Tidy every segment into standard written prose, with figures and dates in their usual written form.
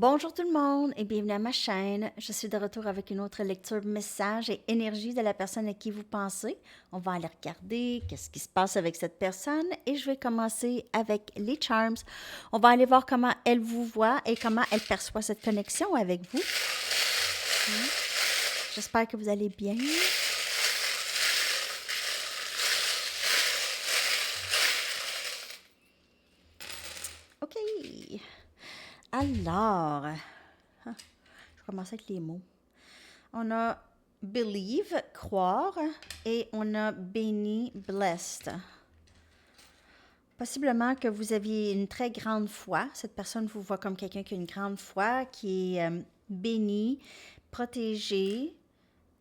Bonjour tout le monde et bienvenue à ma chaîne. Je suis de retour avec une autre lecture message et énergie de la personne à qui vous pensez. On va aller regarder qu'est-ce qui se passe avec cette personne et je vais commencer avec les charms. On va aller voir comment elle vous voit et comment elle perçoit cette connexion avec vous. J'espère que vous allez bien. OK. Alors, je vais commencer avec les mots. On a believe, croire, et on a béni, blessed. Possiblement que vous aviez une très grande foi. Cette personne vous voit comme quelqu'un qui a une grande foi, qui est béni, protégé.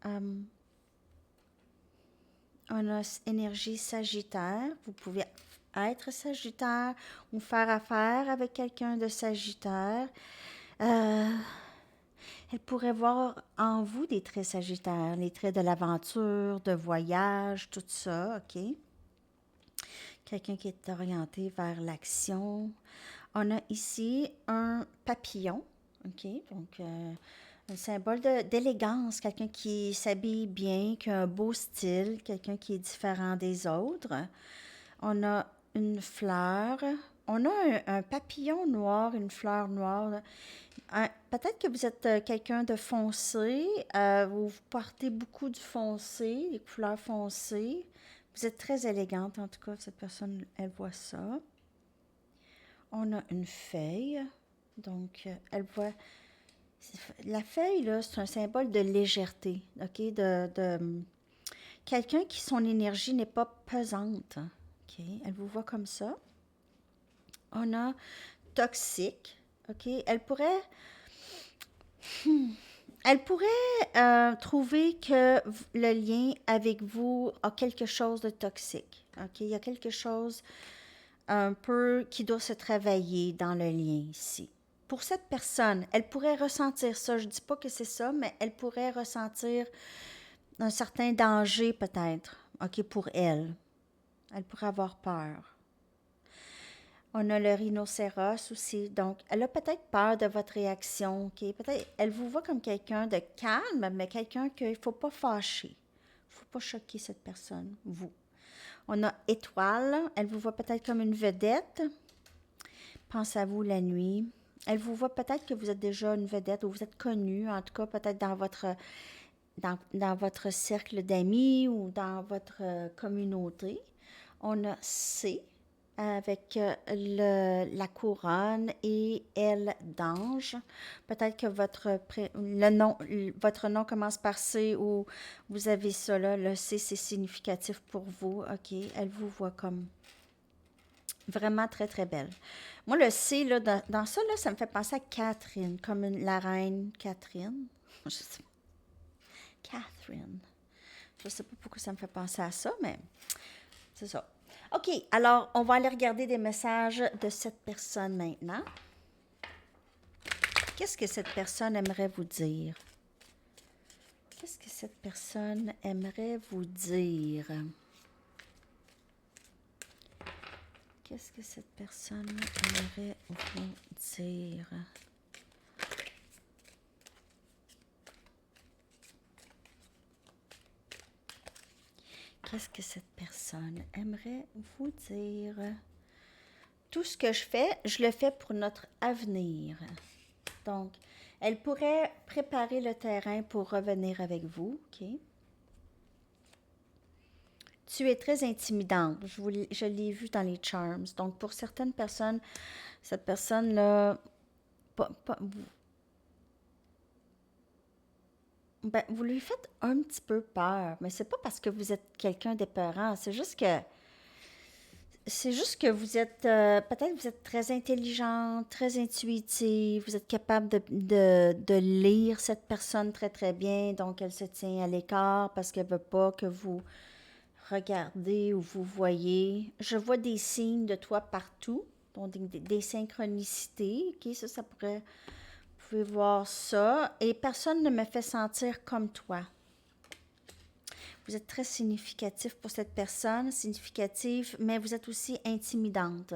On a énergie sagittaire. Vous pouvez être sagittaire ou faire affaire avec quelqu'un de sagittaire. Elle pourrait voir en vous des traits sagittaires, les traits de l'aventure, de voyage, tout ça, OK? Quelqu'un qui est orienté vers l'action. On a ici un papillon, OK? Donc, un symbole d'élégance, quelqu'un qui s'habille bien, qui a un beau style, quelqu'un qui est différent des autres. On a une fleur. On a un papillon noir, une fleur noire. Peut-être que vous êtes quelqu'un de foncé, vous portez beaucoup de foncé, des couleurs foncées. Vous êtes très élégante, en tout cas, cette personne, elle voit ça. On a une feuille, donc elle voit... La feuille, là, c'est un symbole de légèreté, OK? De quelqu'un qui, son énergie n'est pas pesante, OK? Elle vous voit comme ça. On a toxique, OK? Elle pourrait trouver que le lien avec vous a quelque chose de toxique. OK? Il y a quelque chose un peu qui doit se travailler dans le lien ici. Pour cette personne, elle pourrait ressentir ça. Je ne dis pas que c'est ça, mais elle pourrait ressentir un certain danger peut-être, OK, pour elle. Elle pourrait avoir peur. On a le rhinocéros aussi. Donc, elle a peut-être peur de votre réaction. OK? Peut-être, elle vous voit comme quelqu'un de calme, mais quelqu'un qu'il ne faut pas fâcher. Il ne faut pas choquer cette personne, vous. On a étoile. Elle vous voit peut-être comme une vedette. Pense à vous la nuit. Elle vous voit peut-être que vous êtes déjà une vedette ou vous êtes connu, en tout cas peut-être dans votre cercle d'amis ou dans votre communauté. On a C avec la couronne et L d'ange. Peut-être que votre nom commence par C ou vous avez ça là. Le C, c'est significatif pour vous. OK, elle vous voit comme vraiment très, très belle. Moi, le C, là, dans ça, là, ça me fait penser à Catherine, comme la reine Catherine. Je sais pas. Catherine. Je sais pas pourquoi ça me fait penser à ça, mais c'est ça. OK, alors, on va aller regarder des messages de cette personne maintenant. Qu'est-ce que cette personne aimerait vous dire? Qu'est-ce que cette personne aimerait vous dire? Qu'est-ce que cette personne aimerait vous dire? Qu'est-ce que cette personne aimerait vous dire? Tout ce que je fais, je le fais pour notre avenir. Donc, elle pourrait préparer le terrain pour revenir avec vous, OK? Tu es très intimidante. Je l'ai vu dans les charms. Donc, pour certaines personnes, cette personne-là, vous lui faites un petit peu peur, mais c'est pas parce que vous êtes quelqu'un d'épeurant. C'est juste que vous êtes, peut-être vous êtes très intelligente, très intuitive, vous êtes capable de lire cette personne très très bien, donc elle se tient à l'écart parce qu'elle veut pas que vous regardez ou vous voyez. Je vois des signes de toi partout, donc des synchronicités, ok, ça pourrait, vous pouvez voir ça, et personne ne me fait sentir comme toi. Vous êtes très significatif pour cette personne, significatif, mais vous êtes aussi intimidante.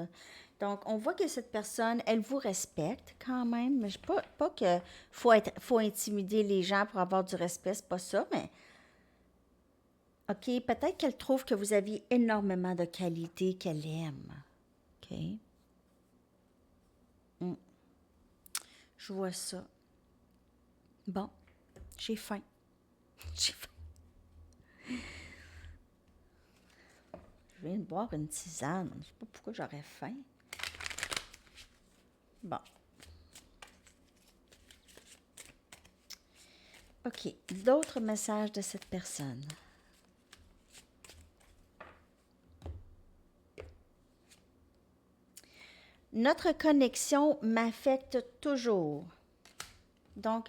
Donc, on voit que cette personne, elle vous respecte quand même. Mais pas que faut intimider les gens pour avoir du respect, c'est pas ça, mais OK, peut-être qu'elle trouve que vous aviez énormément de qualités qu'elle aime. OK? Mm, je vois ça. Bon, j'ai faim. J'ai faim. Je viens de boire une tisane. Je sais pas pourquoi j'aurais faim. Bon. OK. D'autres messages de cette personne. Notre connexion m'affecte toujours. Donc,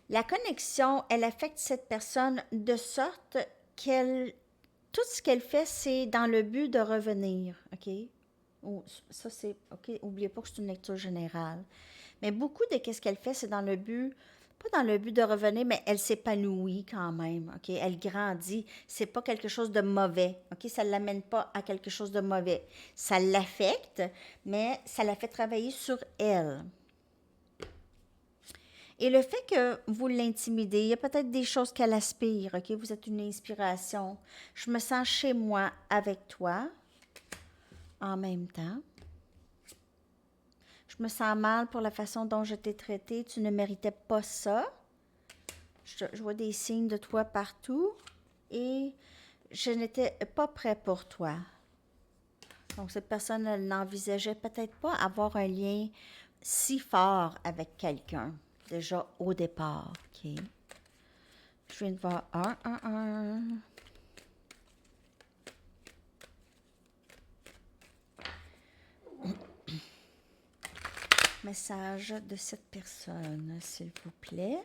la connexion, elle affecte cette personne de sorte qu'elle, tout ce qu'elle fait, c'est dans le but de revenir, OK? Ça, c'est, OK, n'oubliez pas que c'est une lecture générale. Mais beaucoup de ce qu'elle fait, c'est dans le but, pas dans le but de revenir, mais elle s'épanouit quand même, OK? Elle grandit. C'est pas quelque chose de mauvais, OK? Ça ne l'amène pas à quelque chose de mauvais. Ça l'affecte, mais ça la fait travailler sur elle. Et le fait que vous l'intimidez, il y a peut-être des choses qu'elle aspire, OK? Vous êtes une inspiration. Je me sens chez moi avec toi en même temps. Je me sens mal pour la façon dont je t'ai traité. Tu ne méritais pas ça. Je vois des signes de toi partout et je n'étais pas prêt pour toi. Donc, cette personne, elle n'envisageait peut-être pas avoir un lien si fort avec quelqu'un, déjà au départ, OK? Je viens de voir un. Message de cette personne, s'il vous plaît.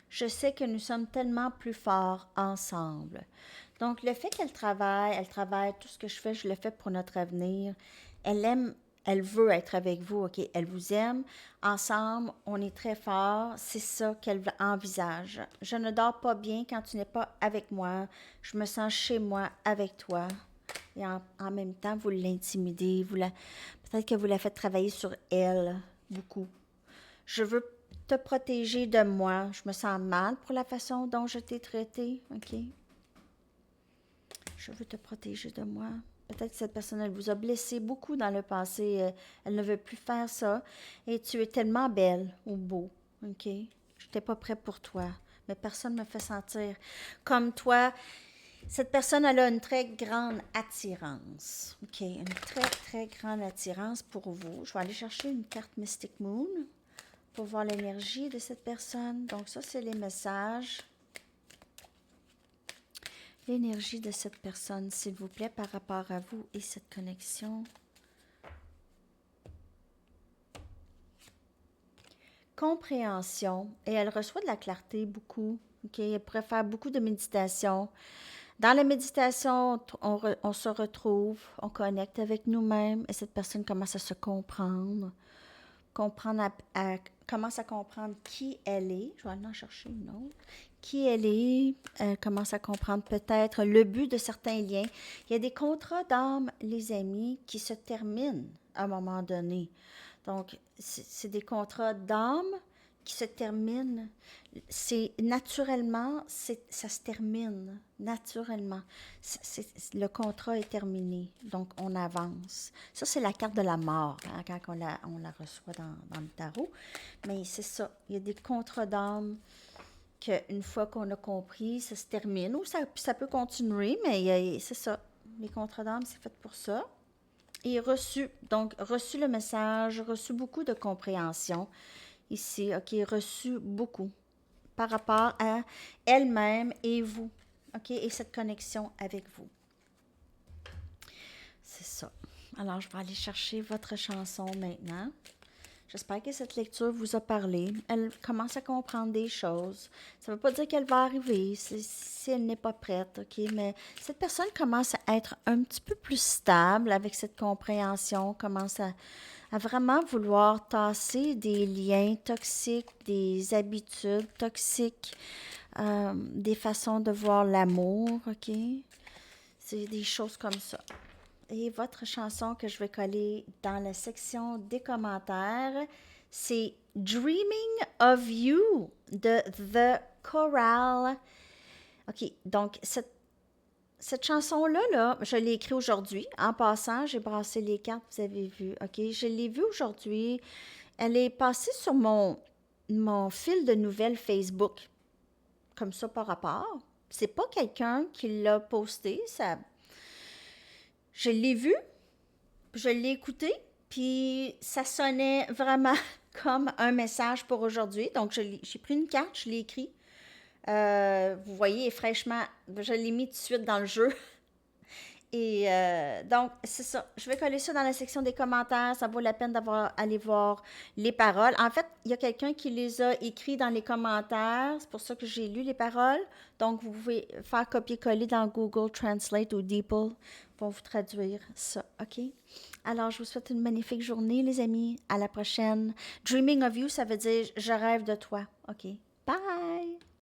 Je sais que nous sommes tellement plus forts ensemble. Donc, le fait qu'elle travaille, tout ce que je fais, je le fais pour notre avenir. Elle aime, elle veut être avec vous, OK? Elle vous aime. Ensemble, on est très forts. C'est ça qu'elle envisage. Je ne dors pas bien quand tu n'es pas avec moi. Je me sens chez moi avec toi. Et en même temps, vous l'intimidez. Peut-être que vous la faites travailler sur elle beaucoup. Je veux te protéger de moi. Je me sens mal pour la façon dont je t'ai traité, OK? Je veux te protéger de moi. Peut-être que cette personne, elle vous a blessé beaucoup dans le passé. Elle ne veut plus faire ça. Et tu es tellement belle ou beau, OK? Je n'étais pas prêt pour toi. Mais personne ne me fait sentir comme toi. Cette personne, elle a une très grande attirance. OK? Une très, très grande attirance pour vous. Je vais aller chercher une carte Mystic Moon pour voir l'énergie de cette personne. Donc, ça, c'est les messages. L'énergie de cette personne, s'il vous plaît, par rapport à vous et cette connexion. Compréhension. Et elle reçoit de la clarté beaucoup. Okay? Elle pourrait faire beaucoup de méditation. Dans la méditation, on se retrouve, on connecte avec nous-mêmes et cette personne commence à se comprendre. Commence à comprendre qui elle est. Je vais aller en chercher une autre. Qui elle est. Elle commence à comprendre peut-être le but de certains liens. Il y a des contrats d'âme, les amis, qui se terminent à un moment donné. Donc, c'est des contrats d'âme qui se terminent. C'est naturellement, ça se termine naturellement. Le contrat est terminé, donc on avance. Ça, c'est la carte de la mort, hein, quand on la reçoit dans le tarot. Mais c'est ça, il y a des contrats d'âme qu'une fois qu'on a compris, ça se termine. Ou ça peut continuer, mais c'est ça. Les contrats d'âme, c'est fait pour ça. Et reçu le message, reçu beaucoup de compréhension ici, OK, reçu beaucoup par rapport à elle-même et vous, OK, et cette connexion avec vous. C'est ça. Alors, je vais aller chercher votre chanson maintenant. J'espère que cette lecture vous a parlé. Elle commence à comprendre des choses. Ça ne veut pas dire qu'elle va arriver si elle n'est pas prête, OK? Mais cette personne commence à être un petit peu plus stable avec cette compréhension, commence à vraiment vouloir tasser des liens toxiques, des habitudes toxiques. des façons de voir l'amour, OK? C'est des choses comme ça. Et votre chanson que je vais coller dans la section des commentaires, c'est Dreaming of You de The Chorale. OK, donc cette chanson-là, là, je l'ai écrite aujourd'hui. En passant, j'ai brassé les cartes, vous avez vu. OK, je l'ai vue aujourd'hui. Elle est passée sur mon fil de nouvelles Facebook, comme ça par rapport. C'est pas quelqu'un qui l'a posté, ça. Je l'ai vu, je l'ai écouté, puis ça sonnait vraiment comme un message pour aujourd'hui. Donc, j'ai pris une carte, je l'ai écrit. Vous voyez, fraîchement, je l'ai mis tout de suite dans le jeu. Et donc, c'est ça. Je vais coller ça dans la section des commentaires. Ça vaut la peine d'avoir aller voir les paroles. En fait, il y a quelqu'un qui les a écrits dans les commentaires. C'est pour ça que j'ai lu les paroles. Donc, vous pouvez faire copier-coller dans Google Translate ou DeepL pour vous traduire ça. OK? Alors, je vous souhaite une magnifique journée, les amis. À la prochaine. Dreaming of you, ça veut dire je rêve de toi. OK? Bye!